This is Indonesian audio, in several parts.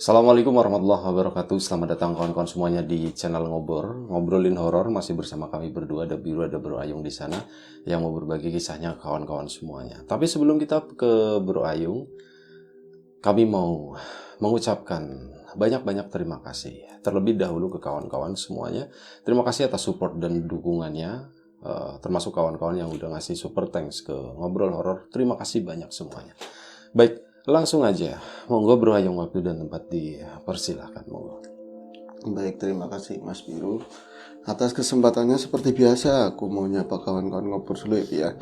Assalamualaikum warahmatullahi wabarakatuh. Selamat datang kawan-kawan semuanya di channel Ngobrolin Horor. Masih bersama kami berdua, ada Biru, ada Bro Ayung di sana yang mau berbagi kisahnya ke kawan-kawan semuanya. Tapi sebelum kita ke Bro Ayung, kami mau mengucapkan banyak-banyak terima kasih. Terlebih dahulu ke kawan-kawan semuanya. Terima kasih atas support dan dukungannya. Termasuk kawan-kawan yang udah ngasih super thanks ke Ngobrol Horor. Terima kasih banyak semuanya. Baik, langsung aja. Monggo Bro Ayung, waktu dan tempat dipersilahkan. Monggo. Baik, terima kasih Mas Biru atas kesempatannya. Seperti biasa aku mau nyapa kawan-kawan ngobrol dulu ya.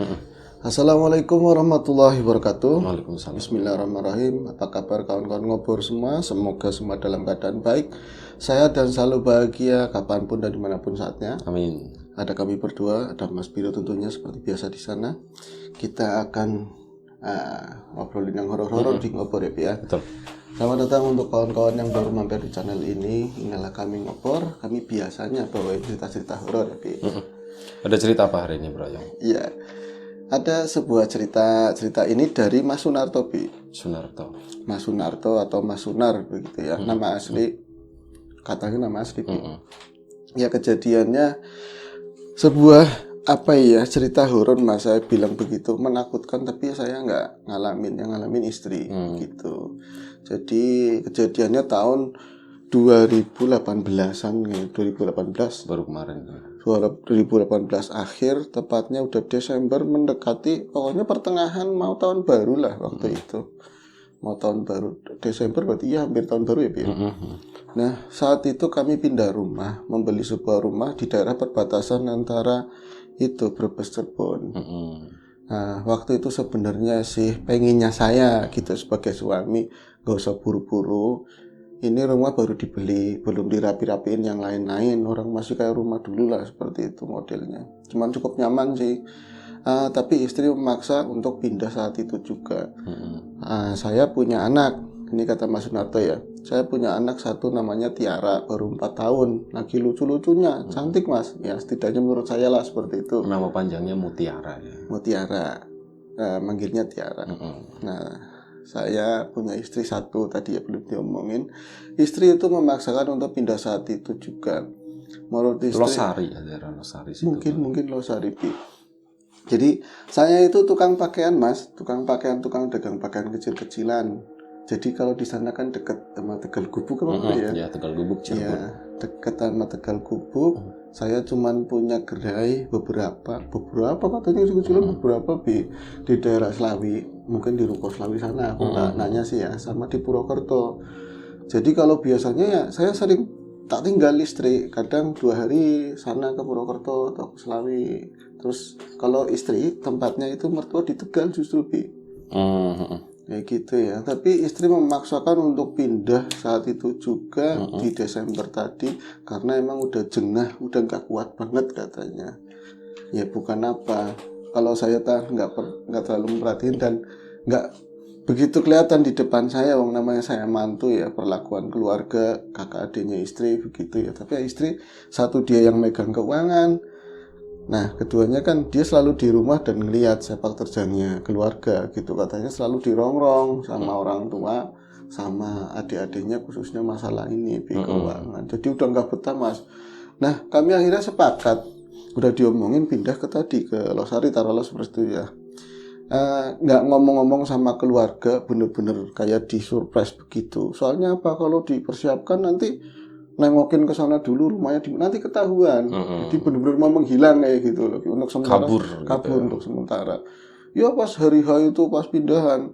Assalamualaikum warahmatullahi wabarakatuh. Waalaikumsalam. Bismillahirrahmanirrahim. Apa kabar kawan-kawan ngobrol semua? Semoga semua dalam keadaan baik, sehat dan selalu bahagia kapanpun dan dimanapun saatnya. Amin. Ada kami berdua, ada Mas Biru tentunya seperti biasa di sana. Kita akan ngobrolin yang horor-horor di ngobrol ya. Betul. Selamat datang untuk kawan-kawan yang baru mampir di channel ini. Inilah kami ngopor. Kami biasanya bawain cerita-cerita horor. Ada cerita apa hari ini, Bro Ayung? Iya, ada sebuah cerita ini dari Mas Sunarto, Sunarto. Mas Sunarto atau Mas Sunar begitu ya. Nama asli, katanya nama asli. Ya, kejadiannya sebuah cerita horor, Mas. Saya bilang begitu menakutkan, tapi saya nggak ngalamin, yang ngalamin istri gitu. Jadi kejadiannya tahun 2018-an ya, 2018 Baru kemarin. 2018 akhir, tepatnya udah Desember mendekati, pokoknya pertengahan mau tahun baru lah waktu itu. Mau tahun baru Desember, berarti ya hampir tahun baru ya, Bi. Nah, saat itu kami pindah rumah, membeli sebuah rumah di daerah perbatasan antara itu Brebes Cirebon. Nah, waktu itu sebenarnya sih pengennya saya gitu sebagai suami, gak usah buru-buru. Ini rumah baru dibeli, belum dirapi-rapiin yang lain-lain. Orang masih kayak rumah dulu lah, seperti itu modelnya. Cuman cukup nyaman sih. Tapi istri memaksa untuk pindah saat itu juga. Saya punya anak, ini kata Mas Sunarto ya. Saya punya anak satu namanya Tiara, baru 4 tahun. Lagi lucu-lucunya, cantik Mas. Ya setidaknya menurut saya lah seperti itu. Nama panjangnya Mutiara ya. Mutiara, manggilnya Tiara. Nah, saya punya istri satu, tadi ya belum diomongin. Istri itu memaksakan untuk pindah saat itu juga. Menurut istri, Losari ya, daerah Losari situ. mungkin Losari, Bi. Jadi saya itu tukang pakaian, Mas, tukang dagang pakaian kecil-kecilan. Jadi kalau di sana kan dekat sama Tegal Gubuk ya. Ya, Tegal Gubuk Cirebon. Ya, dekat sama Tegal Gubuk. Saya cuman punya gerai beberapa katanya kecil-kecilan beberapa di daerah Slawi, mungkin di Ruko Slawi sana. Aku nggak nanya sih ya, sama di Purwokerto. Jadi kalau biasanya ya saya sering tak tinggal istri, kadang 2 hari sana ke Purwokerto atau ke Slawi. Terus kalau istri tempatnya itu mertua di Tegal justru, Bi. Kayak gitu ya. Tapi istri memaksakan untuk pindah saat itu juga di Desember tadi karena emang udah jengah, udah nggak kuat banget katanya. Ya bukan apa. Kalau saya nggak terlalu merhatiin dan nggak begitu kelihatan di depan saya, wong namanya saya mantu ya, perlakuan keluarga, kakak adiknya istri begitu ya. Tapi ya istri satu dia yang megang keuangan. Nah, keduanya kan dia selalu di rumah dan ngelihat sepak terjangnya keluarga gitu, katanya selalu dirongrong sama orang tua sama adik-adiknya khususnya masalah ini keuangan. Jadi udah nggak betah, Mas. Nah, kami akhirnya sepakat, udah diomongin pindah ke Losari, taruhlah seperti itu ya. Nggak ngomong-ngomong sama keluarga, bener-bener kayak di surprise begitu. Soalnya apa, kalau dipersiapkan nanti nengokin ke sana dulu rumahnya nanti ketahuan. Jadi benar-benar mau menghilang kayak gitu loh. Untuk sementara Kabur gitu. untuk sementara. Ya pas hari H itu pas pindahan,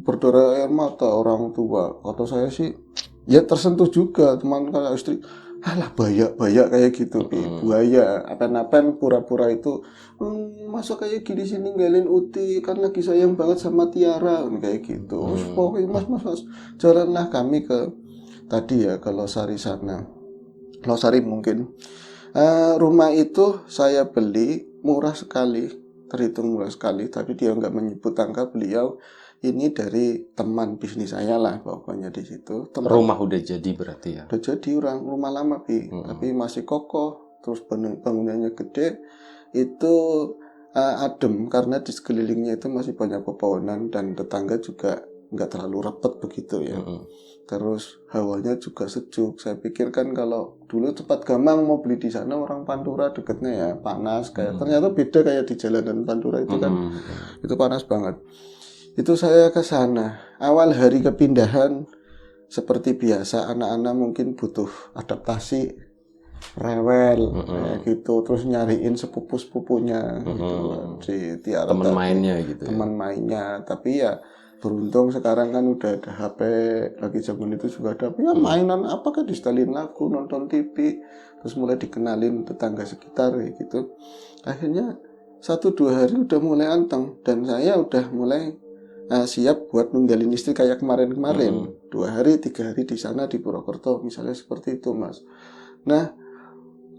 berdarah air mata orang tua. Kata saya sih ya tersentuh juga, teman kayak istri. Alah bayak kayak gitu, buaya apen-apen pura-pura itu. Masa kayak gini sih ninggalin Uti kan lagi sayang banget sama Tiara kayak gitu. Pokoknya mas jalanlah kami ke tadi ya ke Losari sana. Losari mungkin. Rumah itu saya beli murah sekali, terhitung murah sekali, tapi dia nggak menyebut angka. Beliau ini dari teman bisnis saya lah pokoknya di situ. Rumah udah jadi berarti ya? Udah jadi rumah lama, tapi masih kokoh. Terus bangunannya gede, itu adem karena di sekelilingnya itu masih banyak pepohonan dan tetangga juga nggak terlalu repot begitu ya. Terus hawanya juga sejuk. Saya pikir kan kalau dulu Cepat Gamang mau beli di sana orang Pantura deketnya ya panas kayak ternyata beda kayak di jalanan Pantura itu kan itu panas banget. Itu saya ke sana. Awal hari kepindahan seperti biasa anak-anak mungkin butuh adaptasi, rewel kayak gitu, terus nyariin sepupu-sepupunya gitu di teman mainnya gitu ya. Teman mainnya, tapi ya beruntung sekarang kan udah ada HP, lagi zaman itu juga ada HP, ya mainan apa kan disetelin lagu, nonton TV, terus mulai dikenalin tetangga sekitar kayak gitu. Akhirnya 1-2 hari udah mulai anteng dan saya udah mulai siap buat nunggalin istri kayak kemarin-kemarin 2 hari 3 hari di sana di Purwokerto misalnya seperti itu Mas. Nah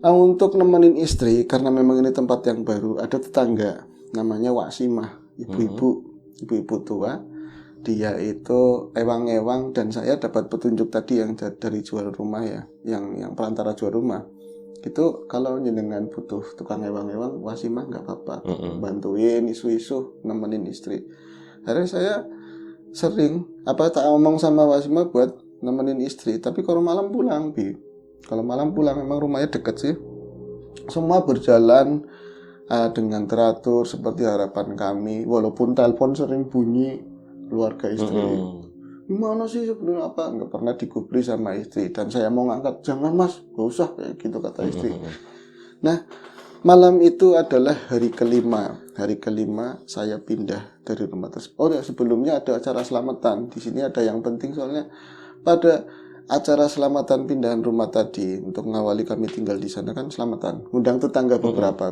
untuk nemenin istri karena memang ini tempat yang baru, ada tetangga namanya Wak Simah, ibu-ibu tua. Dia itu ewang-ewang dan saya dapat petunjuk tadi yang dari jual rumah ya, yang perantara jual rumah. Itu kalau jenengan butuh tukang ewang-ewang, Wasimah nggak apa-apa, bantuin isu-isu, nemenin istri. Akhirnya saya sering tak ngomong sama Wasimah buat nemenin istri, tapi kalau malam pulang, kalau malam pulang memang rumahnya deket sih. Semua berjalan dengan teratur seperti harapan kami, walaupun telepon sering bunyi. Keluarga istri gimana sih sebenarnya apa nggak pernah digubris sama istri dan saya mau ngangkat jangan mas gak usah kayak gitu kata istri. Nah malam itu adalah hari kelima saya pindah dari rumah tersebut. Oh ya sebelumnya ada acara selamatan di sini, ada yang penting soalnya pada acara selamatan pindahan rumah tadi untuk ngawali kami tinggal di sana kan selamatan undang tetangga beberapa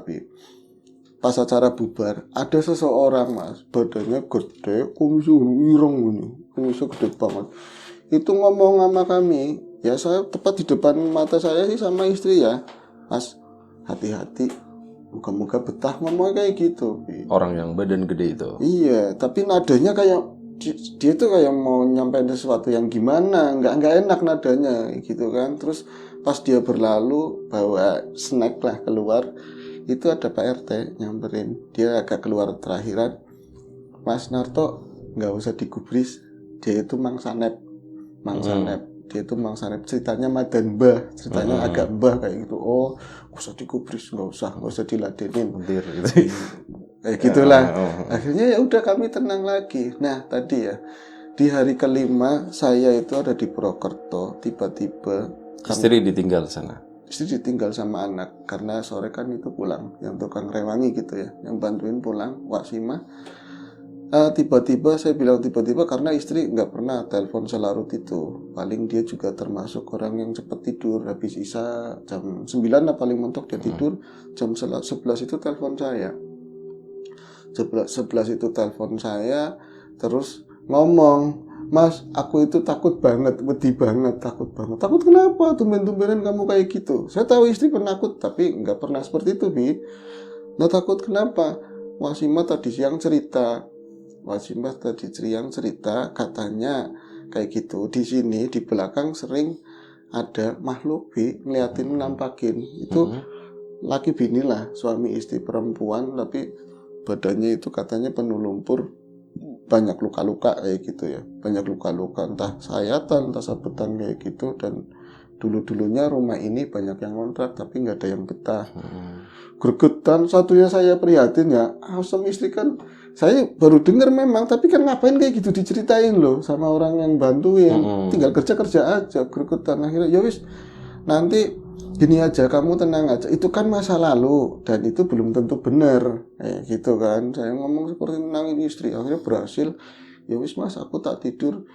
Pas acara bubar, ada seseorang mas, badannya gede, kumisnya ireng ini, kumisnya gede banget. Itu ngomong sama kami, ya saya tepat di depan mata saya sih sama istri ya, mas hati-hati, moga-moga betah ngomong kayak gitu. Orang yang badan gede itu. Iya, tapi nadanya kayak dia tuh kayak mau nyampein sesuatu yang gimana, nggak enak nadanya gitu kan. Terus pas dia berlalu bawa snack lah keluar. Itu ada Pak RT nyamperin, dia agak keluar terakhiran, Mas Narto nggak usah digubris, dia itu Mang Sanep, dia itu Mang Sanep, ceritanya Madan Mbah, ceritanya agak Mbah kayak gitu. Oh nggak usah digubris, nggak usah diladenin, gitu. Kayak gitulah. Akhirnya ya udah kami tenang lagi. Nah tadi ya di hari kelima saya itu ada di Purwokerto, tiba-tiba istri ditinggal sana. Istri ditinggal sama anak karena sore kan itu pulang yang tukang rewangi gitu ya, yang bantuin pulang Wak Simah. Tiba-tiba saya bilang tiba-tiba karena istri nggak pernah telepon selarut itu, paling dia juga termasuk orang yang cepat tidur, habis isya jam 9 lah paling mentok dia tidur, jam 11 itu telepon saya, 11 itu telepon saya terus ngomong, Mas, aku itu takut banget, wedi banget, takut banget. Takut kenapa? Tumben-tumbenan kamu kayak gitu. Saya tahu istri penakut, tapi nggak pernah seperti itu, Nah, takut kenapa? Wasimah tadi siang cerita, katanya kayak gitu. Di sini, di belakang sering ada makhluk, ngeliatin, nampakin. Itu laki bini lah, suami istri perempuan, tapi badannya itu katanya penuh lumpur. Banyak luka-luka kayak gitu ya, banyak luka-luka entah sayatan entah sabetan kayak gitu. Dan dulu-dulunya rumah ini banyak yang ngontrak tapi nggak ada yang betah. Gregetan satunya saya prihatin ya, sama istri kan saya baru dengar memang, tapi kan ngapain kayak gitu diceritain loh sama orang yang bantuin, tinggal kerja aja. Gregetan akhirnya ya wis nanti gini aja, kamu tenang aja, itu kan masa lalu dan itu belum tentu benar kayak gitu kan. Saya ngomong seperti nenangin istri, akhirnya berhasil. Ya wis mas, aku tak tidur,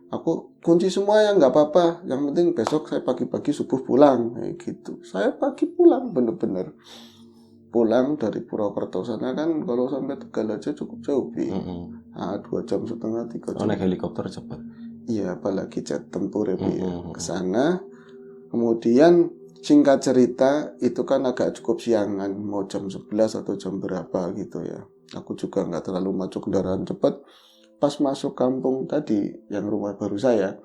aku kunci semua ya nggak apa-apa, yang penting besok saya pagi-pagi subuh pulang kayak gitu. Saya pagi pulang, bener-bener pulang dari Purwokerto sana kan kalau sampai Tegal aja cukup jauh 2,5 jam 3 jam. Naik helikopter cepat. Iya, apalagi jet tempur ya ke sana. Kemudian singkat cerita itu kan agak cukup siangan, mau jam 11 atau jam berapa gitu ya. Aku juga nggak terlalu maju kendaraan cepat. Pas masuk kampung tadi yang rumah baru saya,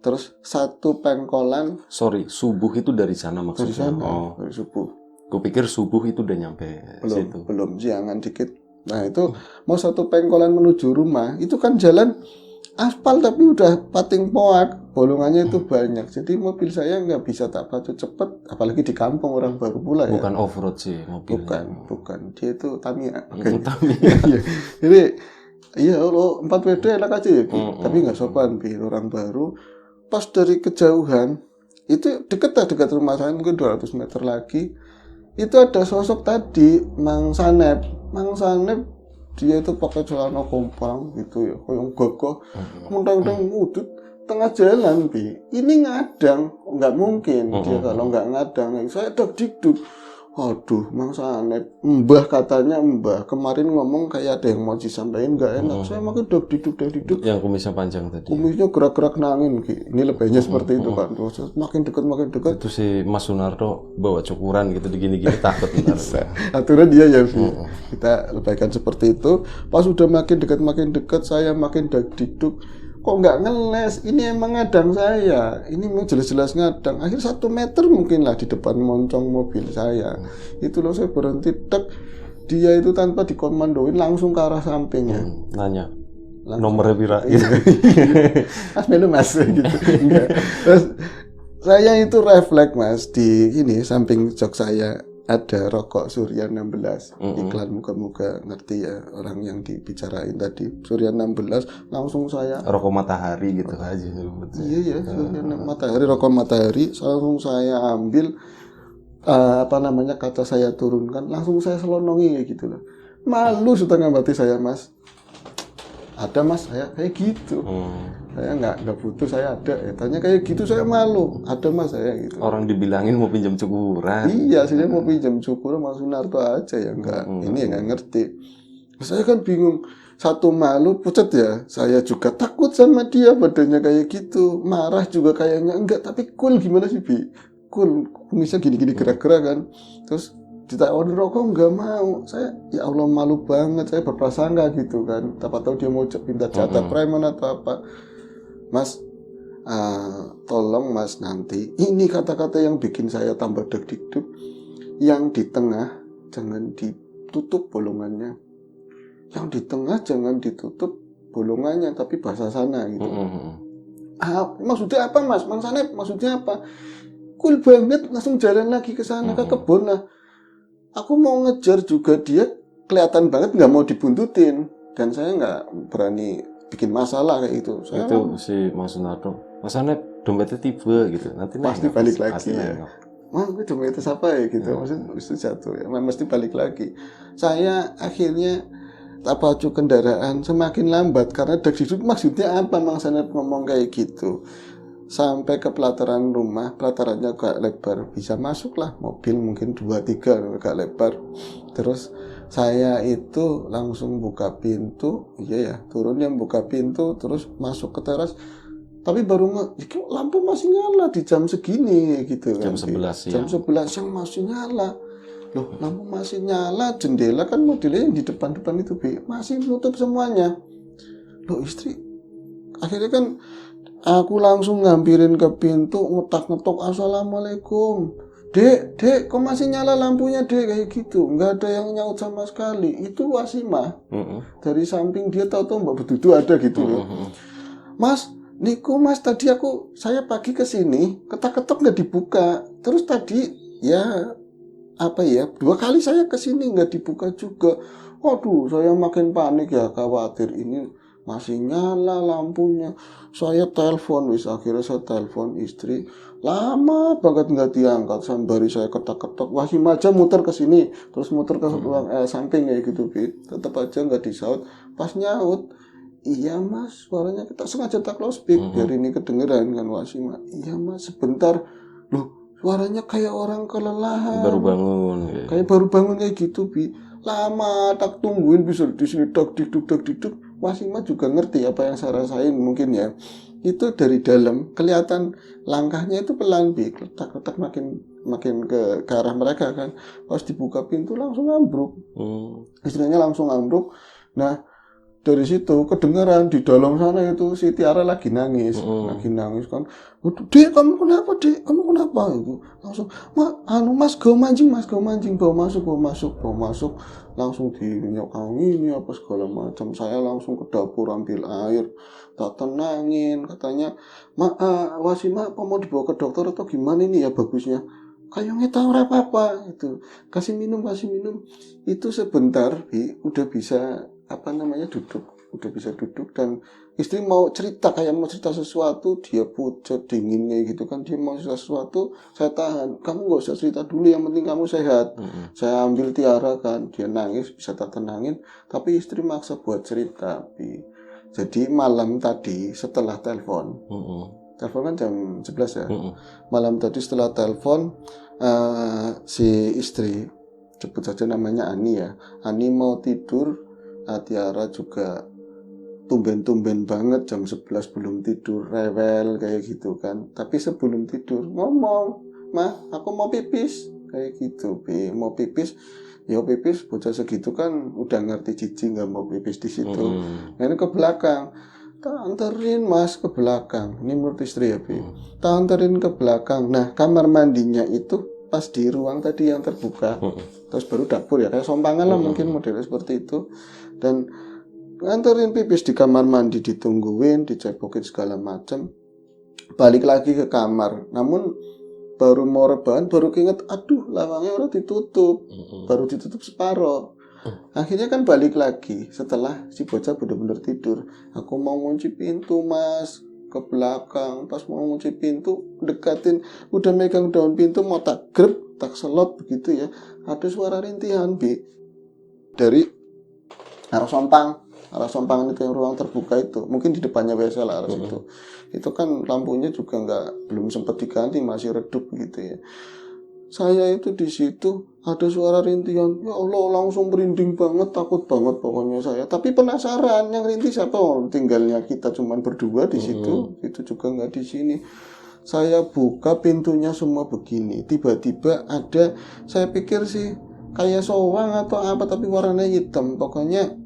terus satu pengkolan. Sorry, subuh itu dari sana maksudnya? Dari sana, dari subuh. Kupikir subuh itu udah nyampe situ. Belum, siangan dikit. Nah itu mau satu pengkolan menuju rumah, itu kan jalan aspal tapi udah pating poak, bolongannya itu banyak. Jadi mobil saya nggak bisa tak pacu cepet, apalagi di kampung orang baru pula ya. Bukan off-road sih mobilnya. Bukan. Dia itu Tamiya. Tamiya. Iya. Jadi iya lo 4WD enak aja ya, Bi. Tapi nggak sopan, Bi. Orang baru. Pas dari kejauhan, itu dekat rumah saya, mungkin 200 meter lagi. Itu ada sosok tadi, Mang Sanep. Mang Sanep dia itu pakai celana kompang gitu ya, koyong gogoh, mentang-mentang udut tengah jalan, Bi. Ini ngadang, nggak mungkin dia kalau nggak ngadang. Saya deg-deg. Aduh, Mang Sanep, Mbah katanya Mbah kemarin ngomong kayak ada yang mau disampaikan nggak enak. Saya makin deg-deg. Yang kumisnya panjang tadi. Kumisnya gerak-gerak nangin, Ki. Ini lebihnya seperti itu kan. Terus makin dekat. Itu si Mas Sunarto bawa cukuran gitu digini-gini takut ntar. Aturan dia ya, Bi. Kita lebihkan seperti itu. Pas udah makin dekat, saya makin deg-deg. Kok nggak ngeles? Ini emang ngadang saya. Ini memang jelas-jelas ngadang. Akhir 1 meter mungkin lah di depan moncong mobil saya. Itu loh saya berhenti, tek. Dia itu tanpa dikomandoin langsung ke arah sampingnya. Nanya. Nomornya pira? Mas melu mas gitu. Enggak. Terus saya itu refleks mas di ini samping jok saya ada rokok Surya 16 iklan muka-muka ngerti ya orang yang dibicarain tadi Surya 16 langsung saya rokok matahari gitu aja. Iya Surya matahari rokok matahari langsung saya ambil kaca saya turunkan langsung saya selonongi gitu loh. Malu setengah mati saya mas. Ada mas saya kayak gitu. Saya nggak butuh saya ada tanya kayak gitu saya malu ada mas saya gitu. Orang dibilangin mau pinjam cukuran. Iya sih mau pinjam cukuran Mas Sunarto aja ya ini ya nggak ngerti. Saya kan bingung satu malu pucat ya saya juga takut sama dia badannya kayak gitu marah juga kayaknya enggak tapi cool gimana sih Bi cool kumisnya gini-gini gerak-gerak kan terus ditawarin rokok nggak mau saya ya Allah malu banget saya berprasangka gitu kan tak tahu dia mau minta jatah preman atau apa mas tolong mas nanti ini kata-kata yang bikin saya tambah deg-deg yang di tengah jangan ditutup bolongannya yang di tengah jangan ditutup bolongannya tapi bahasa sana gitu maksudnya apa mas Mang Sanep maksudnya apa cool banget langsung jalan lagi ke sana ke kebun lah aku mau ngejar juga dia kelihatan banget nggak mau dibuntutin dan saya nggak berani bikin masalah kayak itu. Saya itu si Mas Sunarto, Mas Sanep dompetnya tiba gitu, nanti pasti balik lagi ya. Nengok. Mang, itu dompetnya siapa ya gitu, maksudnya itu jatuh ya, mesti balik lagi. Saya akhirnya tak pacu kendaraan semakin lambat karena deg-deg maksudnya apa Mang Sanep ngomong kayak gitu. Sampai ke pelataran rumah, pelatarannya agak lebar, bisa masuk lah mobil mungkin 2-3 agak lebar. Terus saya itu langsung buka pintu, turun yang buka pintu, terus masuk ke teras. Tapi baru lampu masih nyala di jam segini gitu kan. Jam 11 Jam 11 yang masih nyala. Loh, lampu masih nyala, jendela kan modelnya yang di depan-depan itu masih nutup semuanya. Loh istri, akhirnya kan aku langsung ngampirin ke pintu, ngetok-ngetok, Assalamualaikum. Dek, kok masih nyala lampunya dek kayak gitu? Nggak ada yang nyaut sama sekali. Itu Wasimah. Dari samping dia tahu-tahu Mbak Bedudu ada gitu loh. Mas, niku mas tadi saya pagi ke sini, ketok-ketok nggak dibuka. Terus tadi 2 kali saya ke sini nggak dibuka juga. Waduh, saya makin panik ya, khawatir ini masih nyala lampunya. Saya telepon, akhirnya saya telepon istri. Lama banget nggak diangkat, sembari saya ketok-ketok. Wasimah aja muter ke sini, terus muter ke ruang samping kayak gitu, tetap aja nggak disaut. Pas nyaut, iya mas, suaranya kita sengaja tak close speak biar ini kedengeran kan Wasimah. Iya mas, sebentar. Loh, suaranya kayak orang kelelahan. Baru bangun. Kayak baru bangun kayak gitu, Lama tak tungguin bisa di sini dok. Wasimah juga ngerti apa yang saya rasain mungkin ya. Itu dari dalam kelihatan langkahnya itu pelan letak makin ke arah mereka kan. Pas dibuka pintu langsung ambruk. Istilahnya langsung ambruk. Nah, dari situ kedengaran di dalam sana itu si Tiara lagi nangis, kan. Waduh, Dek, kamu kenapa, Dek? Kamu kenapa? Itu langsung, Mas, go mancing, bawa masuk. Langsung dinyokangi ini apa segala macam. Saya langsung ke dapur ambil air, tak tenangin, katanya, Wasima, apa mau dibawa ke dokter atau gimana ini ya bagusnya? Kayaknya tahu apa-apa itu. Kasih minum. Itu sebentar, udah bisa udah bisa duduk dan istri mau cerita sesuatu, dia pucat dingin kayak gitu kan, dia mau cerita sesuatu, saya tahan, kamu nggak usah cerita dulu, yang penting kamu sehat. Saya ambil Tiara kan, dia nangis bisa tak tenangin, tapi istri maksa buat cerita. Jadi malam tadi setelah telepon kan jam 11 ya, malam tadi setelah telepon, si istri, sebut saja namanya Ani ya, Ani mau tidur, Tiara juga tumben banget jam 11 belum tidur, rewel kayak gitu kan. Tapi sebelum tidur ngomong, aku mau pipis kayak gitu. Mau pipis, ya pipis, bocah segitu kan udah ngerti jijik nggak mau pipis di situ. Nah, ini ke belakang, tak anterin Mas ke belakang. Ini menurut istri ya, tak anterin ke belakang. Nah, kamar mandinya itu pas di ruang tadi yang terbuka, terus baru dapur ya, kayak sompangan lah mungkin modelnya seperti itu. Dan nganterin pipis di kamar mandi, ditungguin, dicepokin segala macam, balik lagi ke kamar. Namun baru mau rebahan, baru keinget, aduh lawangnya udah ditutup, baru ditutup separuh. Akhirnya kan balik lagi setelah si bocah benar-benar tidur. Aku mau ngunci pintu Mas, ke belakang. Pas mau ngunci pintu, dekatin, udah megang daun pintu, mau tak grep, tak selot begitu ya, ada suara rintihan dari arah sompangan itu, yang ruang terbuka itu, mungkin di depannya WC lah arah situ. Itu kan lampunya juga belum sempat diganti, masih redup gitu ya. Saya itu di situ ada suara rintihan, ya Allah, langsung merinding banget, takut banget pokoknya saya. Tapi penasaran, yang rintih siapa? Tinggalnya kita cuman berdua di situ, itu juga nggak di sini. Saya buka pintunya semua begini, tiba-tiba ada, saya pikir sih kayak soang atau apa, tapi warnanya hitam, pokoknya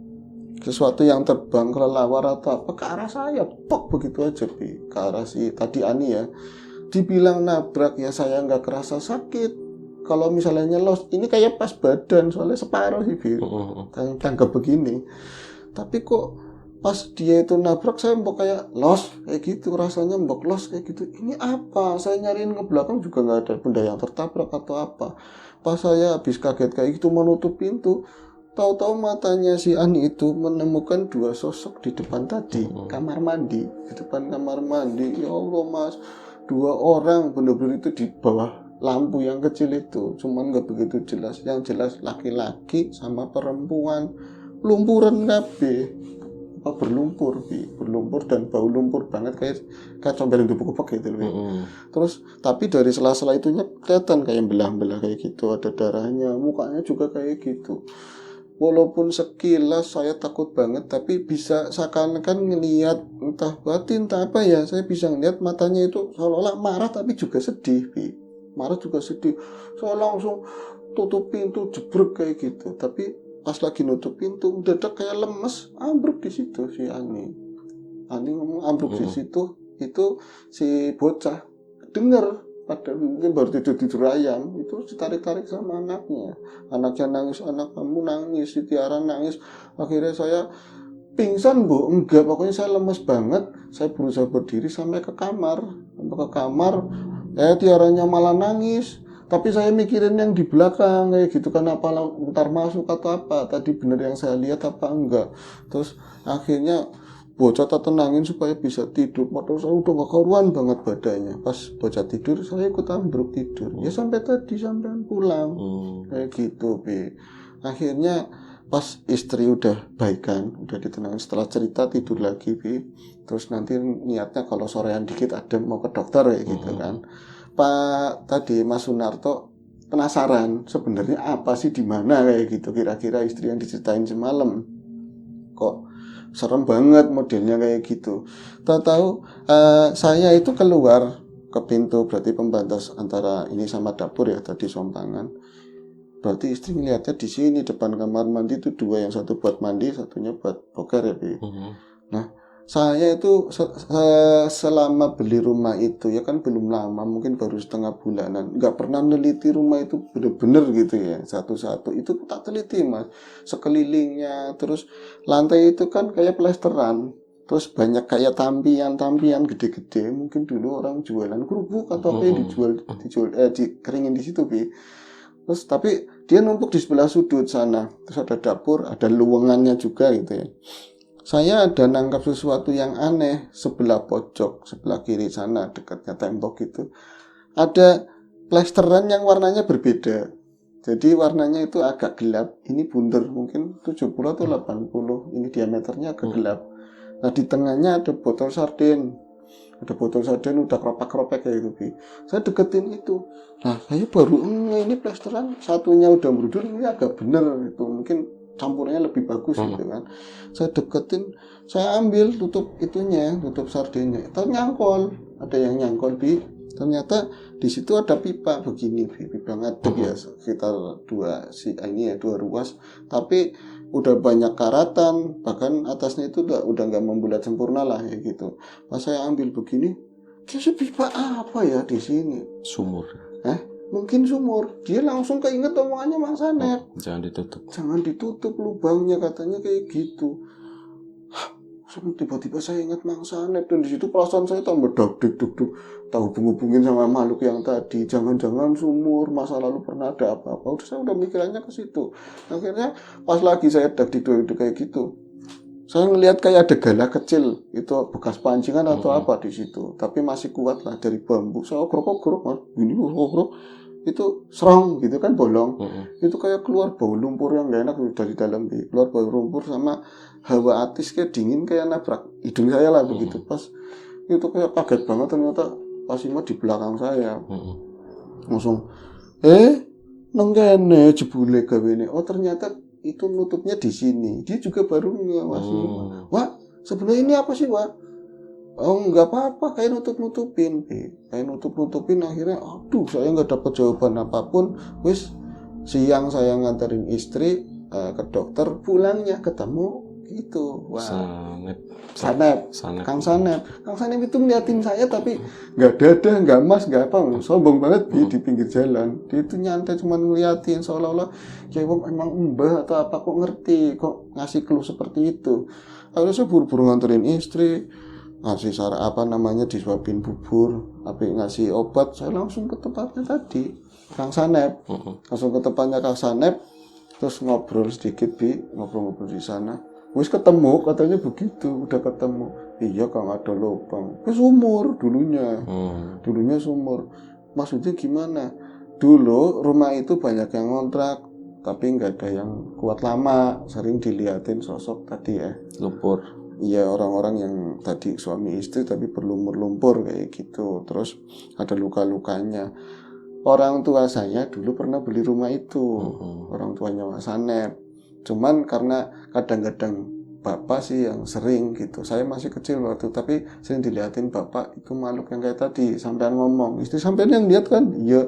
sesuatu yang terbang, kelelawar atau apa, ke arah saya, begitu aja, ke arah si tadi Ani ya. Dibilang nabrak ya, saya nggak kerasa sakit. Kalau misalnya los, ini kayak pas badan, soalnya separuh sih, tangkap begini. Tapi kok pas dia itu nabrak, saya mbok kayak los kayak gitu, rasanya mbok los kayak gitu. Ini apa? Saya nyariin ke belakang juga nggak ada benda yang tertabrak atau apa. Pas saya habis kaget kayak gitu menutup pintu, tahu-tahu matanya si Ani itu menemukan dua sosok di depan tadi, kamar mandi, di depan kamar mandi. Ya Allah Mas, dua orang benar-benar itu di bawah lampu yang kecil itu, cuman nggak begitu jelas. Yang jelas laki-laki sama perempuan, lumpuran kabeh, berlumpur dan bau lumpur banget, kayak comberan dipukul-pukul gitu loh. Terus tapi dari sela-sela itunya kelihatan kayak belah-belah kayak gitu, ada darahnya, mukanya juga kayak gitu. Walaupun sekilas saya takut banget, tapi bisa seakan-akan ngelihat, entah batin entah apa ya, saya bisa ngelihat matanya itu seolah-olah marah tapi juga sedih, Saya langsung tutup pintu, jebrek kayak gitu. Tapi pas lagi nutup pintu, mendadak kayak lemes, ambruk di situ si Ani ngomong ambruk di situ. Itu si bocah dengar, padahal mungkin baru tidur ayam, itu ditarik-tarik sama anaknya nangis, anak kamu nangis, si Tiara nangis. Akhirnya saya pingsan enggak, pokoknya saya lemes banget. Saya berusaha berdiri sampai ke kamar, Tiaranya malah nangis. Tapi saya mikirin yang di belakang kayak gitu kan, apa ntar masuk atau apa, tadi bener yang saya lihat apa enggak. Terus akhirnya bocah tak tenangin supaya bisa tidur, padahal saya udah gak karuan banget badannya. Pas bocah tidur, saya ikut ambruk tidur. Ya sampai pulang kayak gitu, Akhirnya pas istri udah baikan, udah ditenangin, setelah cerita tidur lagi, terus nanti niatnya kalau sorean dikit ada mau ke dokter kayak gitu kan. Pak tadi Mas Sunarto penasaran sebenarnya apa sih di mana kayak gitu, kira-kira istri yang diceritain semalam kok serem banget modelnya kayak gitu. Tahu saya itu keluar ke pintu, berarti pembatas antara ini sama dapur ya, tadi sompangan. berarti istri ngeliatnya di sini depan kamar mandi itu dua, yang satu buat mandi, satunya buat boker ya Bi. Nah saya itu selama beli rumah itu ya kan belum lama, mungkin baru setengah bulanan, nggak pernah neliti rumah itu bener-bener gitu ya, satu-satu itu tak teliti Mas, sekelilingnya, terus lantai itu kan kayak plesteran, terus banyak kayak tampian gede-gede, mungkin dulu orang jualan kerupuk atau apa yang dijual dikeringin di situ Bi. Terus tapi dia numpuk di sebelah sudut sana, terus ada dapur, ada luwengannya juga gitu ya. Saya ada nangkap sesuatu yang aneh sebelah pojok, sebelah kiri sana dekatnya tembok itu. Ada plesteran yang warnanya berbeda. Jadi warnanya itu agak gelap. Ini bundar mungkin 70 atau 80. Ini diameternya agak gelap. Nah di tengahnya ada botol sarden. Ada botol sarden udah keropek-keropek kayak gitu Bi. Saya deketin itu. Nah saya baru ini plesteran satunya udah merudul, ini agak bener itu. Mungkin campurnya lebih bagus gitu kan. Saya deketin, saya ambil tutup itunya, tutup sardennya. Ternyangkol, ada yang nyangkol Bi. Ternyata di situ ada pipa begini Bi, pipa ngadeg ya, sekitar dua ruas. Tapi udah banyak karatan, bahkan atasnya itu udah nggak membulat sempurna lah ya gitu. Pas saya ambil begini, kayaknya pipa apa ya di sini? Sumur. Mungkin sumur. Dia langsung keinget omongannya Mang Sanet. Jangan ditutup. Jangan ditutup lubangnya, katanya kayak gitu. Tiba-tiba saya ingat Mang Sanet, dan di situ perasaan saya tambah deg-deg. Tahu hubung-hubungin sama makhluk yang tadi. Jangan-jangan sumur, masa lalu pernah ada apa-apa. Saya udah mikirannya ke situ. Akhirnya pas lagi saya deg-deg kayak gitu, saya ngelihat kayak ada gala kecil, itu bekas pancingan atau apa di situ, tapi masih kuat lah dari bambu. Saya grok Mas, ini grok, itu serong gitu kan, bolong. Itu kayak keluar bau lumpur yang gak enak dari dalam, keluar bau lumpur sama hawa atis kayak dingin, kayak nabrak hidung saya lah begitu. Pas itu kayak kaget banget, ternyata Pak Simo di belakang saya. Langsung nengkene jebule gawe ini. Oh ternyata itu nutupnya di sini. Dia juga baru ngawasi. Wah, sebenarnya ini apa sih, Wak? Oh, nggak apa-apa, kayak nutup-nutupin. Kayak nutup-nutupin, akhirnya aduh, saya nggak dapat jawaban apapun. Wis siang saya nganterin istri ke dokter, pulangnya ketemu gitu. Wah. Sanep. Kang Sanep itu ngeliatin saya tapi nggak dada, nggak mas, nggak apa, sombong banget di pinggir jalan. Dia itu nyantai cuma ngeliatin seolah-olah kayak emang mbah atau apa, kok ngerti, kok ngasih clue seperti itu. Akhirnya saya buru-buru nganterin istri, ngasih disuapin bubur, ngasih obat. Saya langsung ke tempatnya tadi, Kang Sanep. Langsung ke tempatnya Kang Sanep, terus ngobrol sedikit ngobrol di sana. Wis ketemu, katanya begitu, udah ketemu. Iya Kang, ada lubang. Sumur dulunya. Dulunya sumur. Maksudnya gimana? Dulu rumah itu banyak yang ngontrak, tapi nggak ada yang kuat lama. Sering diliatin sosok tadi ya. Lumpur. Iya, orang-orang yang tadi suami istri tapi berlumpur-lumpur kayak gitu. Terus ada luka-lukanya. Orang tua saya dulu pernah beli rumah itu. Orang tuanya Mas Sanep. Cuman karena kadang-kadang bapak sih yang sering gitu. Saya masih kecil waktu, tapi sering dilihatin bapak itu makhluk yang kayak tadi. Sampean ngomong, istri sampean yang lihat kan? Iya,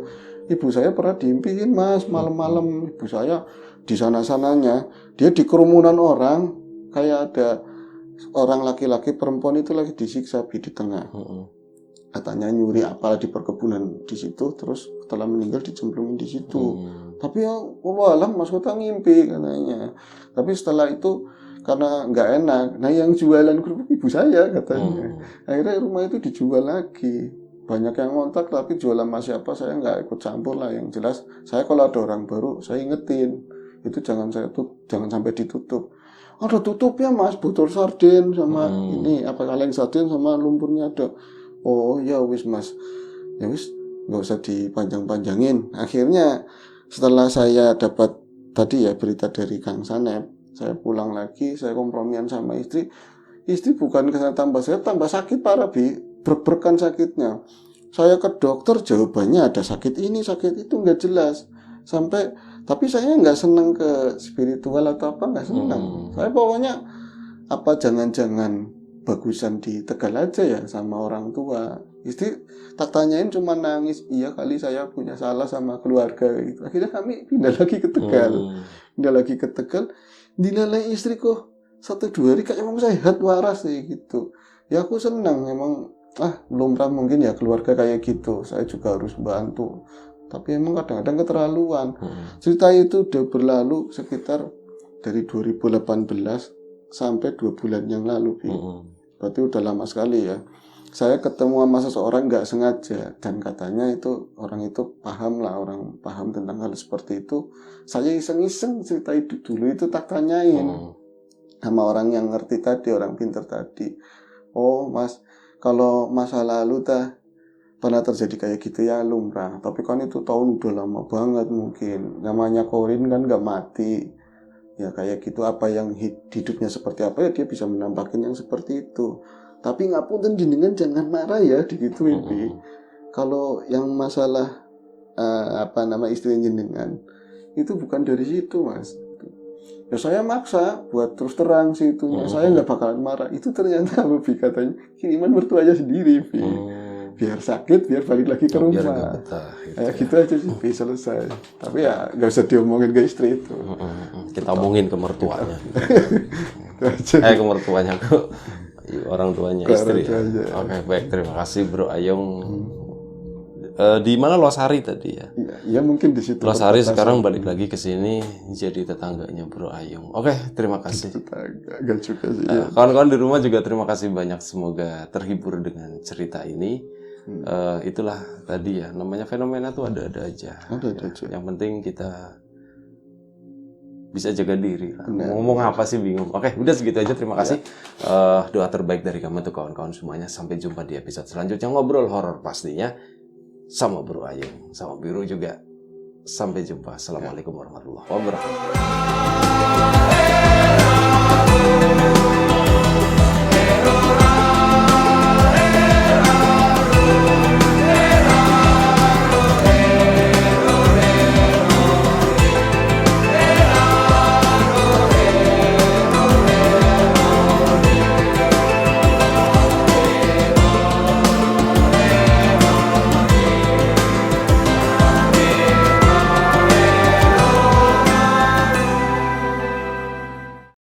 ibu saya pernah diimpiin Mas, malam-malam. Ibu saya di sana-sananya, dia di kerumunan orang, kayak ada orang laki-laki perempuan itu lagi disiksa di tengah. Katanya nyuri apa di perkebunan di situ, terus setelah meninggal dicemplungin di situ. Tapi ya Allah alam, Mas Kota ngimpi katanya. Tapi setelah itu karena nggak enak, nah yang jualan kerupuk ibu saya katanya. Akhirnya rumah itu dijual lagi. Banyak yang ngontak, tapi jualan sama siapa saya nggak ikut campur lah. Yang jelas saya kalau ada orang baru saya ingetin itu jangan sampai ditutup. Ada tutupnya Mas, botol sarden sama ini apa kaleng sarden sama lumpurnya ada. Oh ya wis Mas, ya wis nggak usah dipanjang-panjangin. Akhirnya setelah saya dapat tadi ya berita dari Kang Sanep, saya pulang lagi, saya kompromian sama istri. Istri bukan kesana tambah sakit parah berberkan sakitnya. Saya ke dokter, jawabannya ada sakit ini sakit itu, nggak jelas. Tapi saya nggak senang ke spiritual atau apa, nggak senang. Saya pokoknya apa jangan-jangan bagusan di Tegal aja ya sama orang tua. Istri tak tanyain cuma nangis, iya kali saya punya salah sama keluarga gitu. Akhirnya kami pindah lagi ke Tegal. Pindah lagi ke Tegal, dinilai istri kok 1-2 hari kayak emang sehat waras sih gitu. Ya aku senang emang lumrah mungkin ya keluarga kayak gitu. Saya juga harus bantu. Tapi emang kadang-kadang keterlaluan. Cerita itu udah berlalu sekitar dari 2018 sampai 2 bulan yang lalu, Bi. Berarti udah lama sekali ya. Saya ketemu sama seseorang nggak sengaja dan katanya itu orang itu paham tentang hal seperti itu. Saya iseng-iseng cerita itu dulu itu tak tanyain sama orang yang ngerti tadi, orang pinter tadi. Oh mas, kalau masa lalu pernah terjadi kayak gitu ya lumrah. Tapi kan itu tahun udah lama banget mungkin. Namanya korin kan nggak mati. Ya kayak gitu, apa yang hidupnya seperti apa ya dia bisa menampakkan yang seperti itu. Tapi ngapunten jenengan jangan marah ya digituin. Kalau yang masalah istri jenengan itu bukan dari situ mas. Ya saya maksa buat terus terang sih itu. Saya nggak bakalan marah. Itu ternyata Bi katanya kiriman mertuanya sendiri Bi. Biar sakit, biar balik lagi ke rumah. Biar gak betah, gitu aja sih, selesai. Tapi ya nggak usah diomongin ke istri itu. Kita omongin ke mertuanya. Ke mertuanya, ke orang tuanya istri. Oke, baik, terima kasih Bro Ayung. Di mana Losari tadi ya? Iya mungkin di situ. Losari sekarang balik lagi ke sini jadi tetangganya Bro Ayung. Oke, terima kasih. Agak juga sih. Kawan-kawan di rumah juga terima kasih banyak. Semoga terhibur dengan cerita ini. Itulah tadi ya, namanya fenomena tuh ada-ada aja. Yang penting kita bisa jaga diri lah. Ngomong apa sih bingung. Oke, udah segitu aja. Terima kasih. Doa terbaik dari kami untuk kawan-kawan semuanya. Sampai jumpa di episode selanjutnya ngobrol horor pastinya sama Bro Ayung, sama Biru juga. Sampai jumpa. Assalamualaikum warahmatullahi wabarakatuh.